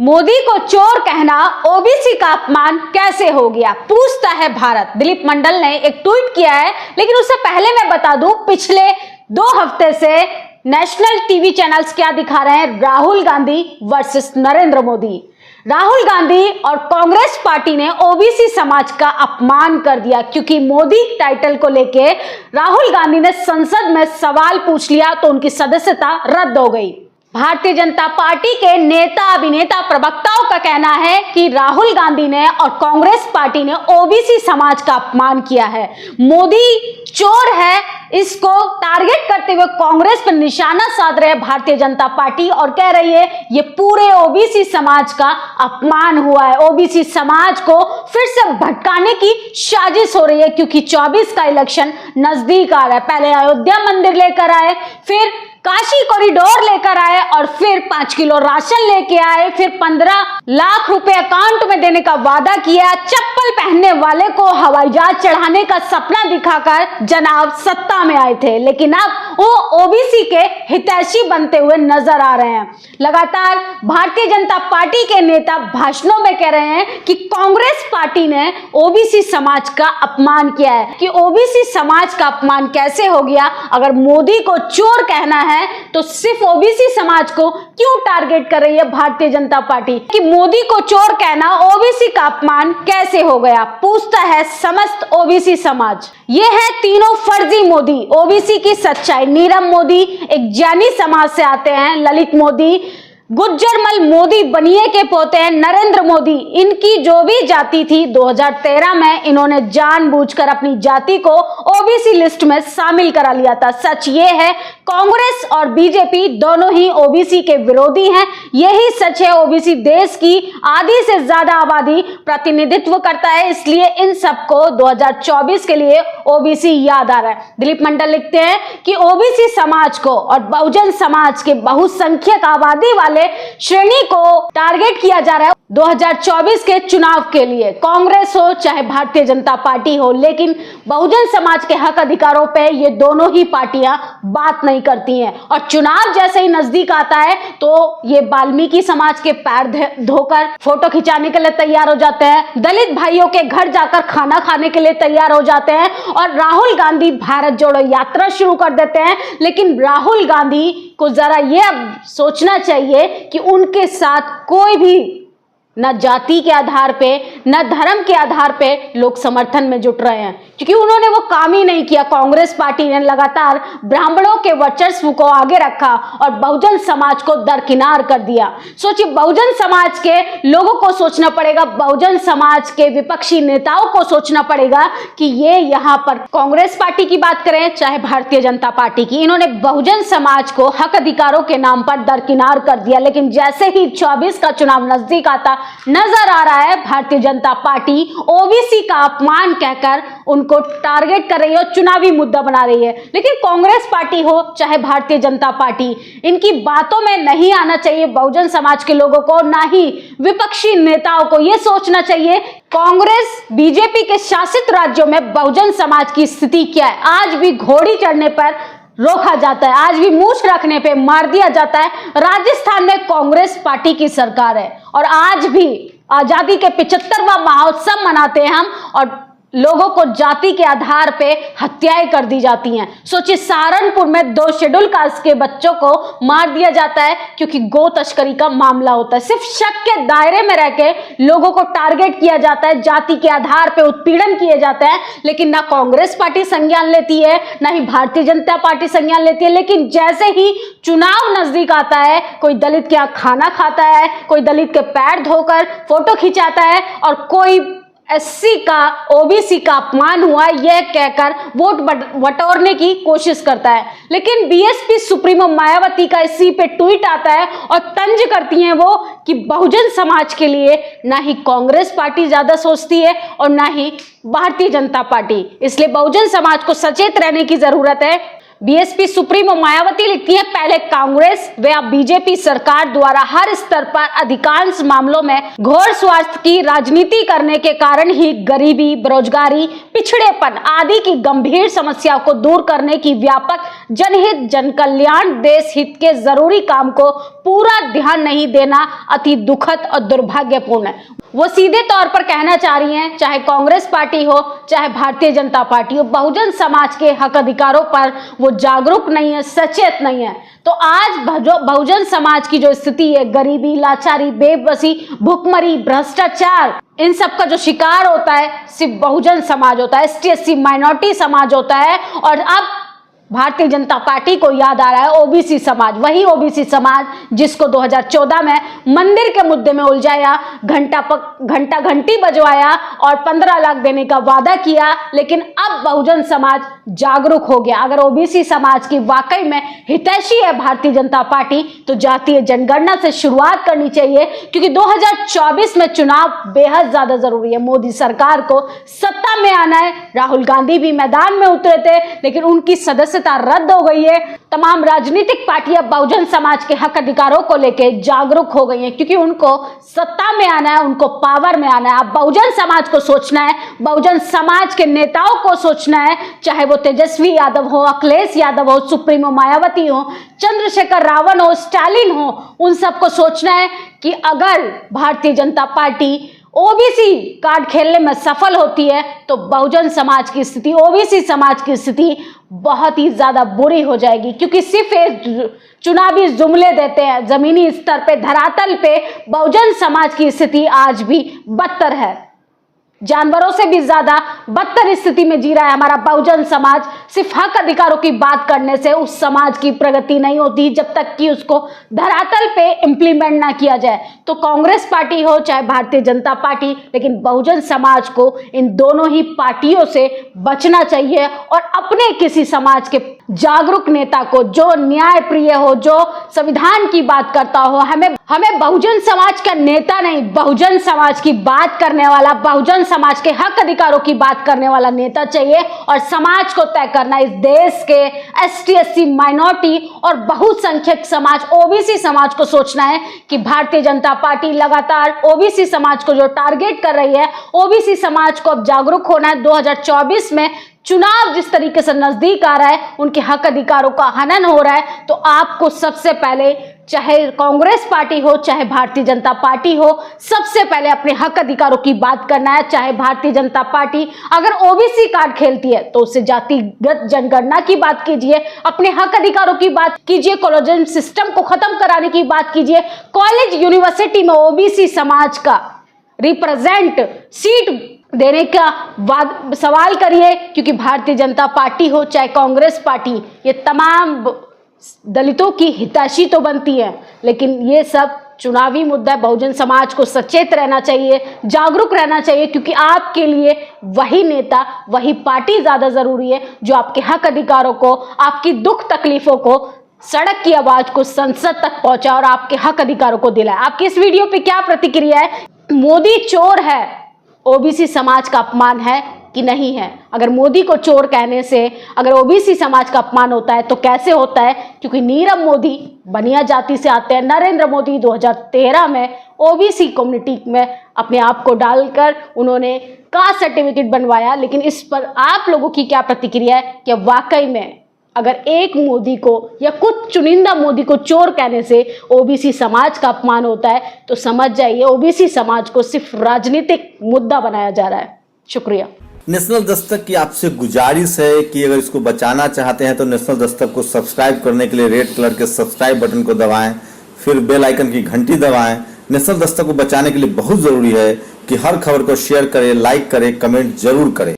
मोदी को चोर कहना ओबीसी का अपमान कैसे हो गया, पूछता है भारत। दिलीप मंडल ने एक ट्वीट किया है, लेकिन उससे पहले मैं बता दूं, पिछले 2 हफ्ते से नेशनल टीवी चैनल्स क्या दिखा रहे हैं? राहुल गांधी वर्सेस नरेंद्र मोदी। राहुल गांधी और कांग्रेस पार्टी ने ओबीसी समाज का अपमान कर दिया, क्योंकि मोदी टाइटल को लेके राहुल गांधी ने संसद में सवाल पूछ लिया तो उनकी सदस्यता रद्द हो गई। भारतीय जनता पार्टी के नेता, अभिनेता, प्रवक्ताओं का कहना है कि राहुल गांधी ने और कांग्रेस पार्टी ने ओबीसी समाज का अपमान किया है। मोदी चोर है, इसको टारगेट करते हुए कांग्रेस पर निशाना साध रहे भारतीय जनता पार्टी और कह रही है ये पूरे ओबीसी समाज का अपमान हुआ है। ओबीसी समाज को फिर से भटकाने की साजिश हो रही है, क्योंकि 24 का इलेक्शन नजदीक आ रहा है। पहले अयोध्या मंदिर लेकर आए, फिर काशी कॉरिडोर लेकर आए और फिर 5 किलो राशन लेके आए, फिर 15 लाख रुपए अकाउंट में देने का वादा किया, चप्पल पहनने वाले को हवाई जहाज चढ़ाने का सपना दिखाकर जनाब सत्ता में आए थे। लेकिन अब वो ओबीसी के हितैषी बनते हुए नजर आ रहे हैं। लगातार भारतीय जनता पार्टी के नेता भाषणों में कह रहे हैं कि कांग्रेस पार्टी ने ओबीसी समाज का अपमान किया है। कि ओबीसी समाज का अपमान कैसे हो गया? अगर मोदी को चोर कहना है तो सिर्फ ओबीसी समाज को क्यों टारगेट कर रही है भारतीय जनता पार्टी? कि मोदी को चोर कहना ओबीसी का अपमान कैसे हो गया, पूछता है समस्त ओबीसी समाज। ये है तीनों फर्जी मोदी, ओबीसी की सच्चाई। नीरव मोदी एक जैनी समाज से आते हैं, ललित मोदी गुज्जरमल मोदी बनिए के पोते हैं, नरेंद्र मोदी इनकी जो भी जाति थी 2013 में इन्होंने जानबूझकर अपनी जाति को ओबीसी लिस्ट में शामिल करा लिया था। सच ये है कांग्रेस और बीजेपी दोनों ही ओबीसी के विरोधी हैं। यही सच है। ओबीसी देश की आधी से ज्यादा आबादी प्रतिनिधित्व करता है, इसलिए इन सबको 2024 के लिए ओबीसी याद आ रहा है। दिलीप मंडल लिखते हैं कि ओबीसी समाज को और बहुजन समाज के बहुसंख्यक आबादी वाले श्रेणी को टारगेट किया जा रहा है 2024 के चुनाव के लिए। कांग्रेस हो चाहे भारतीय जनता पार्टी हो, लेकिन बहुजन समाज के हक अधिकारों पे ये दोनों ही पार्टियां बात नहीं करती हैं। और चुनाव जैसे ही नजदीक आता है तो ये वाल्मीकि समाज के पैर धोकर फोटो खिंचाने के लिए तैयार हो जाते हैं, दलित भाइयों के घर जाकर खाना खाने के लिए तैयार हो जाते हैं और राहुल गांधी भारत जोड़ो यात्रा शुरू कर देते हैं। लेकिन राहुल गांधी को जरा ये अब सोचना चाहिए कि उनके साथ कोई भी न जाति के आधार पे न धर्म के आधार पे लोग समर्थन में जुट रहे हैं, क्योंकि उन्होंने वो काम ही नहीं किया। कांग्रेस पार्टी ने लगातार ब्राह्मणों के वर्चस्व को आगे रखा और बहुजन समाज को दरकिनार कर दिया। सोचिए, बहुजन समाज के लोगों को सोचना पड़ेगा, बहुजन समाज के विपक्षी नेताओं को सोचना पड़ेगा कि ये यहाँ पर कांग्रेस पार्टी की बात करें चाहे भारतीय जनता पार्टी की, इन्होंने बहुजन समाज को हक अधिकारों के नाम पर दरकिनार कर दिया। लेकिन जैसे ही 24 का चुनाव नजदीक आता नजर आ रहा है, भारतीय जनता पार्टी ओबीसी का अपमान कहकर उनको टारगेट कर रही है और चुनावी मुद्दा बना रही है। लेकिन कांग्रेस पार्टी हो चाहे भारतीय जनता पार्टी, इनकी बातों में नहीं आना चाहिए बहुजन समाज के लोगों को, ना ही विपक्षी नेताओं को। यह सोचना चाहिए कांग्रेस बीजेपी के शासित राज्यों में बहुजन समाज की स्थिति क्या है। आज भी घोड़ी चढ़ने पर रोका जाता है, आज भी मूछ रखने पे मार दिया जाता है। राजस्थान में कांग्रेस पार्टी की सरकार है और आज भी आजादी के 75वां महोत्सव मनाते हैं हम और लोगों को जाति के आधार पे हत्याएं कर दी जाती हैं। सोचिए, सहारनपुर में 2 शेड्यूल कास्ट के बच्चों को मार दिया जाता है क्योंकि गो तस्करी का मामला होता है। सिर्फ शक के दायरे में रह के लोगों को टारगेट किया जाता है, जाति के आधार पे उत्पीड़न किए जाते हैं। लेकिन ना कांग्रेस पार्टी संज्ञान लेती है, ना ही भारतीय जनता पार्टी संज्ञान लेती है। लेकिन जैसे ही चुनाव नजदीक आता है, कोई दलित के यहाँ खाना खाता है, कोई दलित के पैर धोकर फोटो खिंचाता है और कोई एससी का ओबीसी का अपमान हुआ यह कहकर वोट बटोरने की कोशिश करता है। लेकिन बीएसपी सुप्रीमो मायावती का इसी पे ट्वीट आता है और तंज करती हैं वो कि बहुजन समाज के लिए ना ही कांग्रेस पार्टी ज्यादा सोचती है और ना ही भारतीय जनता पार्टी। इसलिए बहुजन समाज को सचेत रहने की जरूरत है। बीएसपी सुप्रीमो मायावती लिखती है, पहले कांग्रेस व बीजेपी सरकार द्वारा हर स्तर पर अधिकांश मामलों में घोर स्वार्थ की राजनीति करने के कारण ही गरीबी, बेरोजगारी, पिछड़ेपन आदि की गंभीर समस्याओं को दूर करने की व्यापक जनहित, जन कल्याण, देश हित के जरूरी काम को पूरा ध्यान नहीं देना अति दुखद और दुर्भाग्यपूर्ण है। वो सीधे तौर पर कहना चाह रही हैं, चाहे कांग्रेस पार्टी हो, चाहे भारतीय जनता पार्टी हो, बहुजन समाज के हक अधिकारों पर वो जागरूक नहीं है, सचेत नहीं है। तो आज बहुजन समाज की जो स्थिति है, गरीबी, लाचारी, बेबसी, भुखमरी, भ्रष्टाचार, इन सब का जो शिकार होता है सिर्फ बहुजन समाज होता है, ST SC माइनॉरिटी समाज होता है। और अब भारतीय जनता पार्टी को याद आ रहा है ओबीसी समाज, वही ओबीसी समाज जिसको 2014 में मंदिर के मुद्दे में उलझाया, घंटा घंटी बजवाया और 15 लाख देने का वादा किया। लेकिन अब बहुजन समाज जागरूक हो गया। अगर ओबीसी समाज की वाकई में हितैषी है भारतीय जनता पार्टी, तो जातीय जनगणना से शुरुआत करनी चाहिए, क्योंकि 2024 में चुनाव बेहद ज्यादा जरूरी है। मोदी सरकार को सत्ता में आना है। राहुल गांधी भी मैदान में उतरे थे, लेकिन उनकी सदस्यता रद्द हो गई है। तमाम राजनीतिक पार्टियां बहुजन समाज के हक अधिकारों को लेकर जागरूक हो गई हैं, क्योंकि उनको सत्ता में आना है, उनको पावर में आना है। अब बहुजन समाज को सोचना है, बहुजन समाज के नेताओं को सोचना है, चाहे वो तेजस्वी यादव हो, अखिलेश यादव हो, सुप्रीमो मायावती हो, चंद्रशेखर रावण हो, स्टालिन हो, उन सबको सोचना है कि अगर Bharatiya Janata party OBC card खेलने में सफल होती है तो बहुजन समाज की स्थिति, ओबीसी समाज की स्थिति बहुत ही ज्यादा बुरी हो जाएगी। क्योंकि सिर्फ चुनावी जुमले देते हैं, जमीनी स्तर पे, धरातल पे बहुजन समाज की स्थिति आज भी बदतर है। जानवरों से भी ज्यादा बदतर स्थिति में जी रहा है हमारा बहुजन समाज। सिर्फ हक अधिकारों की बात करने से उस समाज की प्रगति नहीं होती जब तक कि उसको धरातल पे इम्प्लीमेंट ना किया जाए। तो कांग्रेस पार्टी हो चाहे भारतीय जनता पार्टी, लेकिन बहुजन समाज को इन दोनों ही पार्टियों से बचना चाहिए और अपने किसी समाज के जागरूक नेता को, जो न्याय प्रिय हो, जो संविधान की बात करता हो, हमें बहुजन समाज का नेता नहीं, बहुजन समाज की बात करने वाला, बहुजन समाज के हक अधिकारों की बात करने वाला नेता चाहिए। और समाज को तय करना इस देश के ST SC माइनॉरिटी और बहुसंख्यक समाज ओबीसी समाज को सोचना है कि भारतीय जनता पार्टी लगातार ओबीसी समाज को जो टारगेट कर रही है, ओबीसी समाज को अब जागरूक होना है। 2024 में चुनाव जिस तरीके से नजदीक आ रहा है, उनके हक अधिकारों का हनन हो रहा है, तो आपको सबसे पहले, चाहे कांग्रेस पार्टी हो चाहे भारतीय जनता पार्टी हो, सबसे पहले अपने हक अधिकारों की बात करना है। चाहे भारतीय जनता पार्टी अगर ओबीसी कार्ड खेलती है तो उससे जातिगत जनगणना की बात कीजिए, अपने हक अधिकारों की बात कीजिए, कॉलेजियम सिस्टम को खत्म कराने की बात कीजिए, कॉलेज यूनिवर्सिटी में ओबीसी समाज का रिप्रेजेंट सीट देने का सवाल करिए। क्योंकि भारतीय जनता पार्टी हो चाहे कांग्रेस पार्टी, ये तमाम दलितों की हितैषी तो बनती है, लेकिन ये सब चुनावी मुद्दा है। बहुजन समाज को सचेत रहना चाहिए, जागरूक रहना चाहिए, क्योंकि आपके लिए वही नेता, वही पार्टी ज्यादा जरूरी है जो आपके हक अधिकारों को, आपकी दुख तकलीफों को, सड़क की आवाज को संसद तक पहुंचा और आपके हक अधिकारों को दिलाए। आपकी इस वीडियो पे क्या प्रतिक्रिया है? मोदी चोर है, ओबीसी समाज का अपमान है कि नहीं है? अगर मोदी को चोर कहने से अगर ओबीसी समाज का अपमान होता है तो कैसे होता है? क्योंकि नीरव मोदी बनिया जाति से आते हैं। नरेंद्र मोदी 2013 में ओबीसी कम्युनिटी में अपने आप को डालकर उन्होंने कास्ट सर्टिफिकेट बनवाया। लेकिन इस पर आप लोगों की क्या प्रतिक्रिया है कि वाकई में अगर एक मोदी को या कुछ चुनिंदा मोदी को चोर कहने से ओबीसी समाज का अपमान होता है, तो समझ जाइए ओबीसी समाज को सिर्फ राजनीतिक मुद्दा बनाया जा रहा है। शुक्रिया। नेशनल दस्तक की आपसे गुजारिश है कि अगर इसको बचाना चाहते हैं तो नेशनल दस्तक को सब्सक्राइब करने के लिए रेड कलर के सब्सक्राइब बटन को दबाएं, फिर बेल आइकन की घंटी दबाएं। नेशनल दस्तक को बचाने के लिए बहुत जरूरी है कि हर खबर को शेयर करें, लाइक करें, कमेंट जरूर करें।